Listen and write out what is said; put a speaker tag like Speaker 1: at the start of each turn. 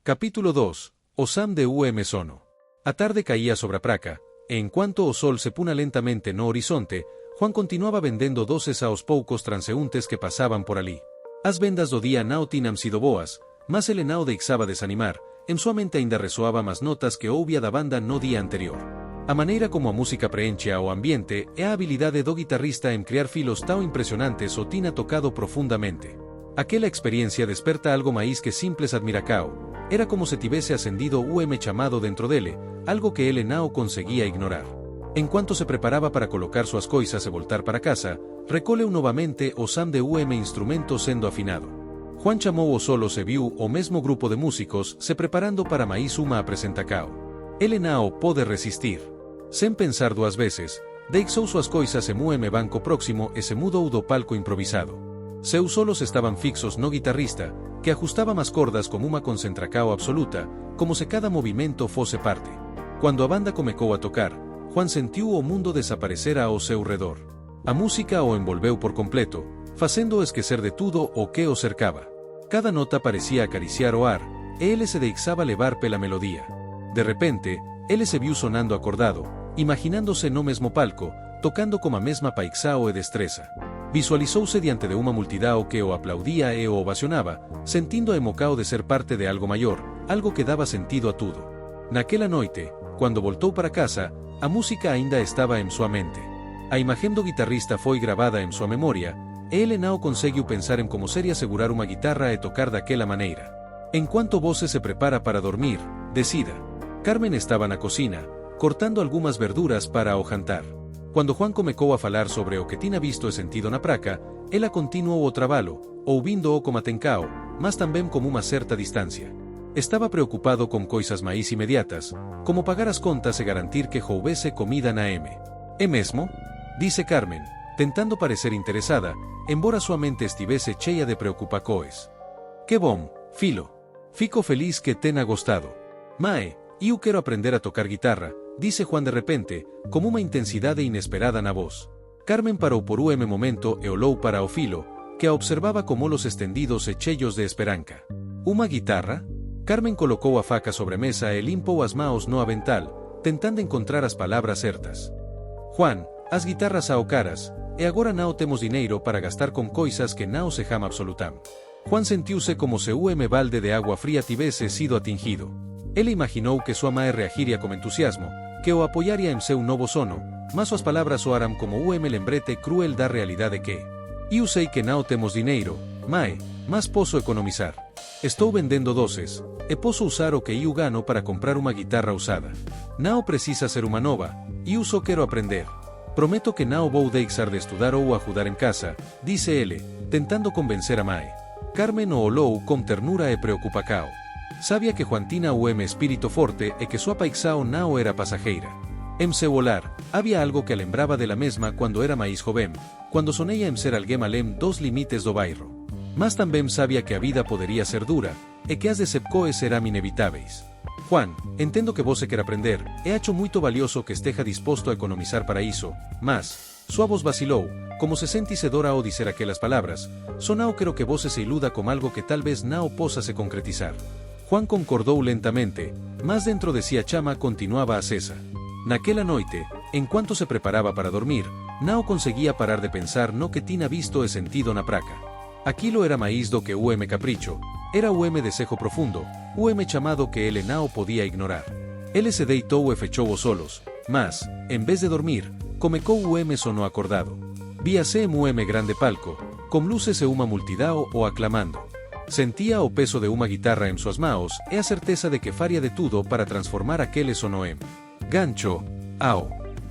Speaker 1: Capítulo 2. O Sam de Sono. A tarde caía sobre a praca, e enquanto o sol se puna lentamente no horizonte, Juan continuaba vendendo doces aos poucos transeúntes que pasaban por ali. As vendas do día nao tinham sido boas, mas ele nao deixaba desanimar, en súa mente aínda resoaban as notas que ouvia da banda no día anterior. A maneira como a música preenchea o ambiente e a habilidade do guitarrista en criar filos tão impresionantes o tina tocado profundamente. Aquela experiencia desperta algo máis que simples admiracao. Era como se tivese ascendido chamado dentro dele, algo que ele nao conseguía ignorar. En cuanto se preparaba para colocar suas coisas e voltar para casa, recoleu novamente o Sam de instrumento sendo afinado. Juan chamou os solos e viu o mesmo grupo de músicos se preparando para máis unha apresentacao. Ele nao pode resistir. Sen pensar duas veces, deixou suas coisas e banco próximo e se mudou do palco improvisado. Seus solos estaban fixos no guitarrista, que ajustaba as cordas como unha concentracao absoluta, como se cada movimento fose parte. Cuando a banda comecou a tocar, Juan sentiu o mundo desaparecer ao seu redor. A música o envolveu por completo, facendo esquecer de tudo o que o cercaba. Cada nota parecía acariciar o ar, e ele se deixaba levar pela melodía. De repente, ele se viu sonando acordado, imaginándose no mesmo palco, tocando como a mesma paixao e destreza. Visualizouse diante de unha multidao que o aplaudía e o ovacionaba, sentindo a emocao de ser parte de algo maior, algo que daba sentido a tudo. Naquela noite, cando voltou para casa, a música aínda estaba en súa mente. A imagen do guitarrista foi gravada en súa memoria, e ele nao conseguiu pensar en como sería segurar unha guitarra e tocar daquela maneira. En cuanto Bose se prepara para dormir, decida. Carmen estaba na cocina, cortando algunhas verduras para o jantar. Cuando Juan comecou a falar sobre o que tinha visto e sentido na praca, ela continuou o trabalo, ouvindo-o como atencao, mas tamén como unha certa distancia. Estaba preocupado con coisas máis inmediatas, como pagar as contas e garantir que houbese comida na M. É mesmo? Dice Carmen, tentando parecer interesada, embora súa mente estivese cheia de preocupacoes. Que bom, filo. Fico feliz que tenha gostado. Mae, eu quero aprender a tocar guitarra, dice Juan de repente, como unha intensidade inesperada na voz. Carmen parou por momento e olou para o filo, que a observaba como los estendidos e cheios de esperanca. Unha guitarra? Carmen colocou a faca sobre a mesa e limpou as maos no avental, tentando encontrar as palabras certas. Juan, as guitarras ao caras, e agora nao temos dineiro para gastar con coisas que nao se jam absolutam. Juan sentiuse como se balde de agua fría tivese sido atingido. Ele imaginou que súa mae reagiría con entusiasmo, que o apoyaría en seu novo sono, mas as palabras soaram como lembrete cruel da realidade que. Eu sei que nao temos dineiro, mae, mas poso economizar. Estou vendendo doces, e poso usar o que eu gano para comprar unha guitarra usada. Nao precisa ser unha nova, eu só quero aprender. Prometo que nao vou deixar de estudar ou ajudar en casa, dice ele, tentando convencer a mae. Carmen o olou con ternura e preocupacao. Sabía que Juan tina espírito forte e que súa paixao nao era pasajeira. En seu olar, había algo que a lembraba de la mesma cuando era máis joven, cuando soneía en ser alguén além dos limites do bairro. Mas tamén sabía que a vida podería ser dura, e que as decepcoes eran inevitáveis. Juan, entendo que vose quer aprender, e acho moito valioso que esteja disposto a economizar para iso, mas, súa voz vacilou, como se sentise dora ao dizer aquelas palabras, sonao quero que vose se iluda con algo que tal vez nao posa se concretizar. Juan concordou lentamente, mas dentro de si a chama continuaba acesa. Naquela noite, en cuanto se preparaba para dormir, nao conseguía parar de pensar no que tina visto e sentido na praca. Aquilo era máis do que capricho, era desejo profundo, chamado que ele nao podía ignorar. Ele se deitou e fechou os solos, mas, en vez de dormir, comecou sono acordado. Víase grande palco, con luces e unha multidao o aclamando. Sentía o peso de unha guitarra en súas maos e a certeza de que faría de tudo para transformar aquele sono en gancho, ao